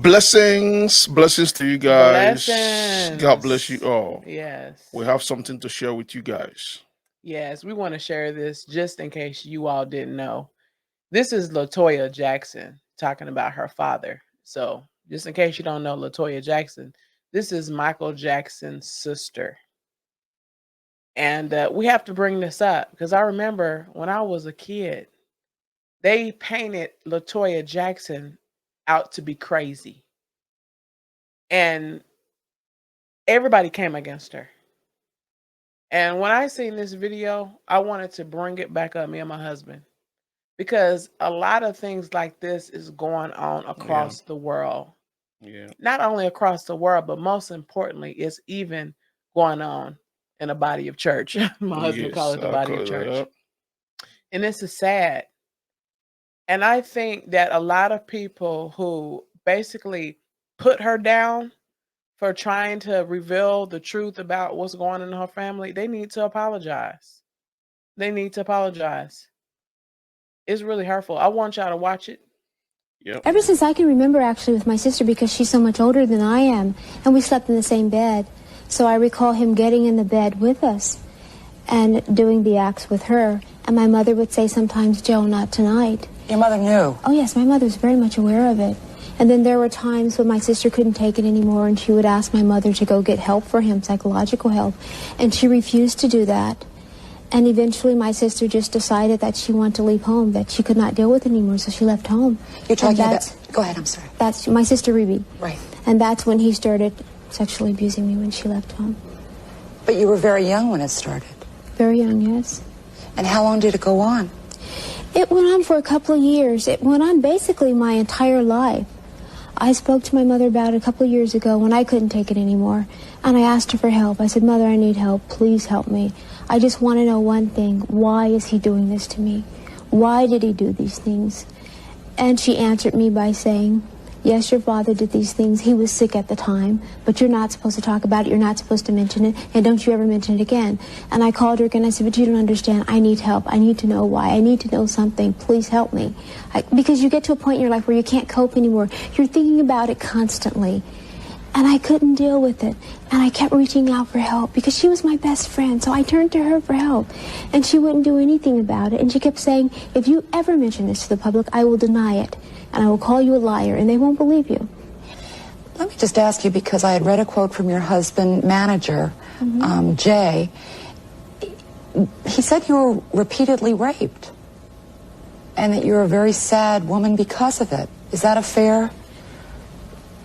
Blessings to you guys. God bless you Blessings. all. We Yes. have something to share with you guys. Yes. We want to share this just in case you all didn't know. This is Latoya Jackson talking about her father. So, just in case you don't know Latoya Jackson, this is Michael Jackson's sister. And we have to bring this up because I remember when I was a kid, they painted Latoya Jackson out to be crazy. And everybody came against her. And when I seen this video, I wanted to bring it back up, me and my husband, because a lot of things like this is going on Yeah, across the world. yeah, Not only across the world, but most importantly, it's even going on in a body of church. My husband call yes. it the I'll body call of it church. that. And this is sad. And I think that a lot of people who basically put her down for trying to reveal the truth about what's going on in her family, they need to apologize. They need to apologize. It's really hurtful. I want y'all to watch it. Yep. Ever since I can remember, actually, with my sister, because she's so much older than I am, and we slept in the same bed. So I recall him getting in the bed with us and doing the acts with her. And my mother would say sometimes, "Joe, not tonight." Your mother knew? Oh, yes, my mother was very much aware of it. And then there were times when my sister couldn't take it anymore, and she would ask my mother to go get help for him, psychological help. And she refused to do that. And eventually my sister just decided that she wanted to leave home, that she could not deal with it anymore, so she left home. You're talking about... Go ahead, I'm sorry. That's my sister, Ruby. Right. And that's when he started sexually abusing me, when she left home. But you were very young when it started. Very young, yes. And how long did it go on? It went on for a couple of years. It went on basically my entire life. I spoke to my mother about it a couple of years ago when I couldn't take it anymore. And I asked her for help. I said, "Mother, I need help. Please help me. I just want to know one thing. Why is he doing this to me? Why did he do these things?" And she answered me by saying, "Yes, your father did these things. He was sick at the time, but you're not supposed to talk about it. You're not supposed to mention it, and don't you ever mention it again." And I called her again. I said, "But you don't understand. I need help. I need to know why. I need to know something. Please help me." Because you get to a point in your life where you can't cope anymore. You're thinking about it constantly. And I couldn't deal with it. And I kept reaching out for help because she was my best friend. So I turned to her for help. And she wouldn't do anything about it. And she kept saying, "If you ever mention this to the public, I will deny it. And I will call you a liar, and they won't believe you." Let me just ask you, because I had read a quote from your husband, manager, Jay. He said you were repeatedly raped. And that you're a very sad woman because of it. Is that a fair...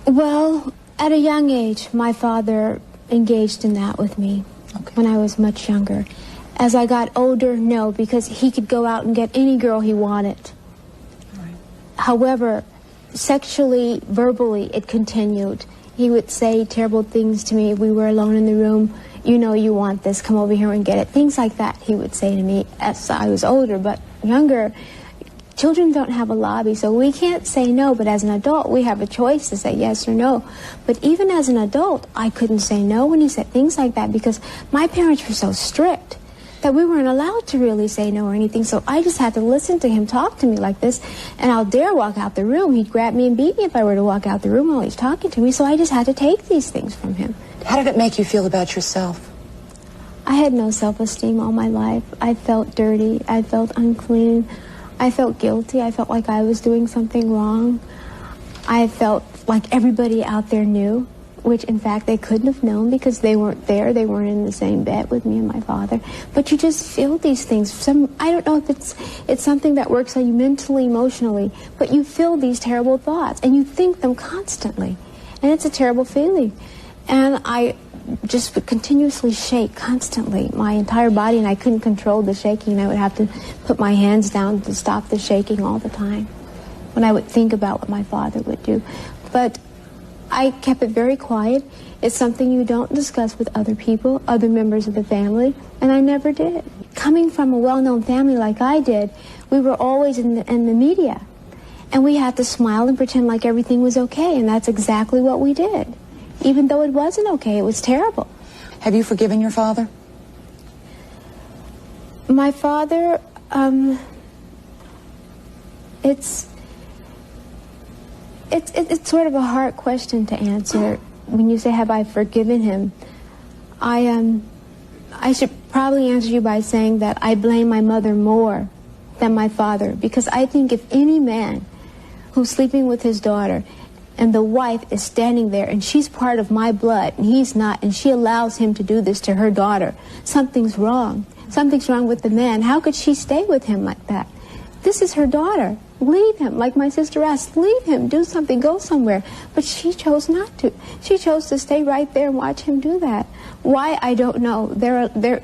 Well, at a young age, my father engaged in that with me when I was much younger. As I got older, no, because he could go out and get any girl he wanted. Right. However, sexually, verbally, it continued. He would say terrible things to me if we were alone in the room. "You know you want this, come over here and get it." Things like that he would say to me as I was older, but younger. Children don't have a lobby, so we can't say no, but as an adult, we have a choice to say yes or no. But even as an adult, I couldn't say no when he said things like that because my parents were so strict that we weren't allowed to really say no or anything, so I just had to listen to him talk to me like this, and I'll dare walk out the room. He'd grab me and beat me if I were to walk out the room while he's talking to me, so I just had to take these things from him. How did it make you feel about yourself? I had no self-esteem all my life. I felt dirty. I felt unclean. I felt guilty. I felt like I was doing something wrong. I felt like everybody out there knew, which in fact they couldn't have known because they weren't there. They weren't in the same bed with me and my father. But you just feel these things. I don't know if it's something that works on you mentally, emotionally, but you feel these terrible thoughts and you think them constantly. And it's a terrible feeling. And I just would continuously shake constantly, my entire body, and I couldn't control the shaking, and I would have to put my hands down to stop the shaking all the time when I would think about what my father would do. But I kept it very quiet. It's something you don't discuss with other people, other members of the family, and I never did. Coming from a well-known family like I did, we were always in the media, and we had to smile and pretend like everything was okay, and that's exactly what we did. Even though it wasn't okay, it was terrible. Have you forgiven your father? My father, It's sort of a hard question to answer. When you say, have I forgiven him? I should probably answer you by saying that I blame my mother more than my father, because I think if any man who's sleeping with his daughter and the wife is standing there and she's part of my blood and he's not, and she allows him to do this to her daughter, something's wrong. Something's wrong with the man. How could she stay with him like that? This is her daughter. Leave him. Like my sister asked, leave him, do something, go somewhere. But she chose not to. She chose to stay right there and watch him do that. Why, I don't know.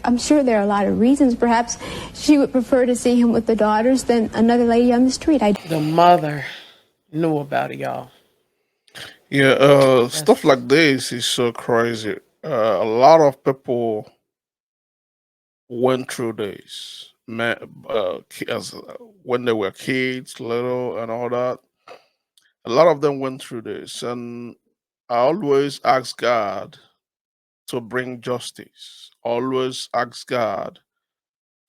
I'm sure there are a lot of reasons. Perhaps she would prefer to see him with the daughters than another lady on the street. The mother knew about it, y'all. Yeah, stuff like this is so crazy. A lot of people went through this, when they were kids, little, and all that. A lot of them went through this, and I always ask God to bring justice. Always ask God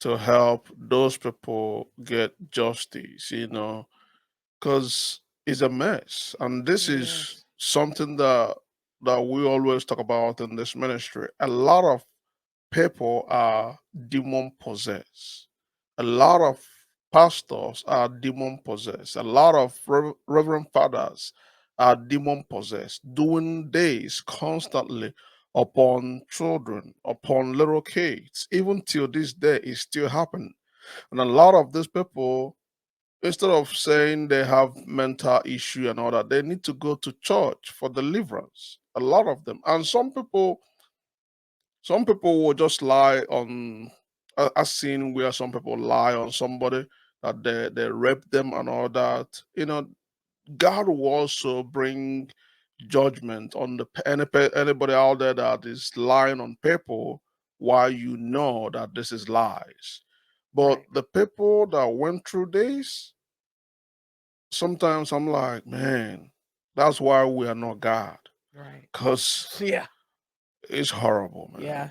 to help those people get justice, because it's a mess. And this is Yes. something that we always talk about in this ministry. A lot of people are demon possessed. A lot of pastors are demon possessed. A lot of reverend fathers are demon possessed, doing this constantly upon children, upon little kids. Even till this day, it's still happening. And a lot of these people, instead of saying they have mental issue and all that, they need to go to church for deliverance. A lot of them. And some people will just lie on. I've seen where some people lie on somebody that they rape them and all that. God will also bring judgment on anybody out there that is lying on people while you know that this is lies. But Right. the people that went through this, sometimes I'm like, man, that's why we are not God, Right. because Yeah. it's horrible, Yeah. man.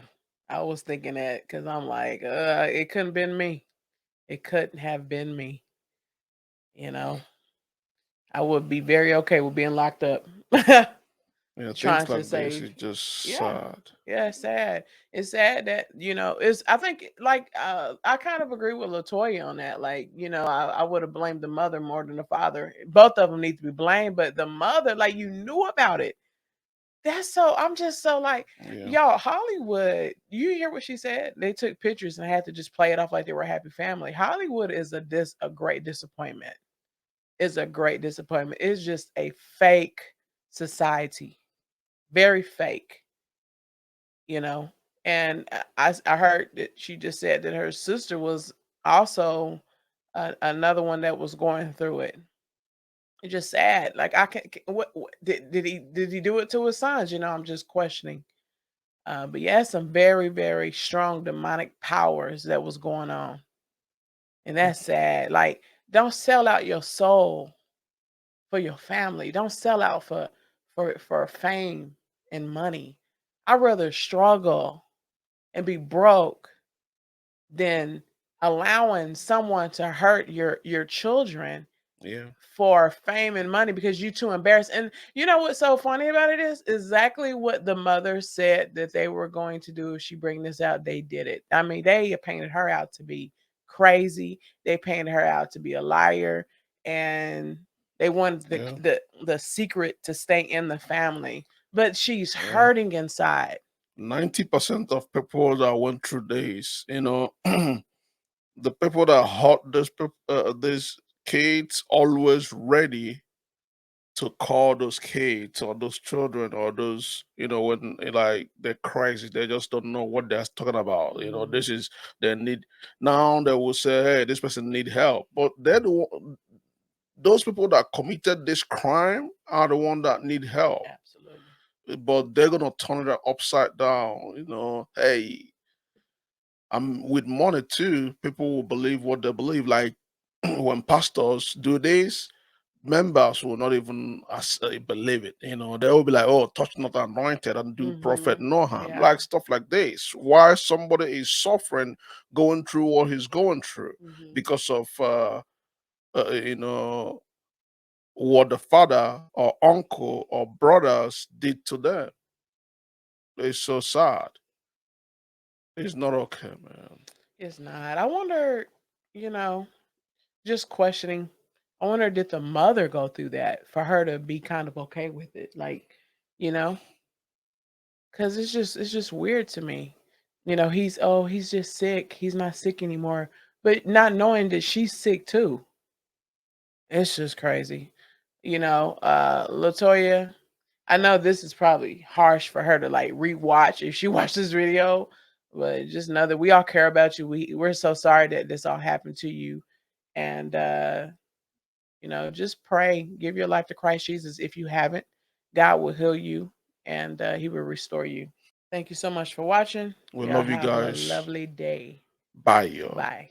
I was thinking that because I'm like, it couldn't have been me. It couldn't have been me. You know, I would be very okay with being locked up. Yeah, Trying things to like this save. is just Yeah. sad. Yeah, it's sad. It's sad that, it's I think like I kind of agree with Latoya on that. Like, I would have blamed the mother more than the father. Both of them need to be blamed, but the mother, like you knew about it. That's so I'm just so like, Yeah, y'all, Hollywood, you hear what she said? They took pictures and had to just play it off like they were a happy family. Hollywood is a great disappointment. Is a great disappointment. It's just a fake society. Very fake, you know. And I heard that she just said that her sister was also another one that was going through it. It's just sad. Like I can't. What did he do it to his sons? I'm just questioning. But yeah, some very very strong demonic powers that was going on, and that's sad. Like don't sell out your soul for your family. Don't sell out for fame and money. I'd rather struggle and be broke than allowing someone to hurt your children yeah, for fame and money because you too embarrassed. And you know what's so funny about it is exactly what the mother said that they were going to do if she bring this out. They did it. I mean, they painted her out to be crazy. They painted her out to be a liar, and they wanted the yeah, the the secret to stay in the family. But she's yeah. hurting inside. 90% of people that went through this, the people that hurt these kids always ready to call those kids or those children or those, when like they're crazy, they just don't know what they're talking about. Mhm. This is their need. Now they will say, hey, this person need help, but those people that committed this crime are the one that need help. Absolutely. But they're gonna turn it upside down. Hey, I'm with money too. People will believe what they believe. Like when pastors do this, members will not even believe it. They will be like, "Oh, touch not anointed and do prophet Mhm. no harm," Yeah. like stuff like this. Why somebody is suffering, going through what he's going through Mhm. because of uh, you know what the father or uncle or brothers did to them. It's so sad. It's not okay, man. It's not. I wonder, you know, just questioning. I wonder, did the mother go through that for her to be kind of okay with it? Like, you know, because it's just weird to me. He's just sick. He's not sick anymore, but not knowing that she's sick too. It's just crazy. Latoya, I know this is probably harsh for her to like rewatch if she watched this video, but just know that we all care about you. We're so sorry that this all happened to you. And just pray, give your life to Christ Jesus. If you haven't, God will heal you and he will restore you. Thank you so much for watching. We Y'all love you have a guys. lovely day. Bye, yo. Bye.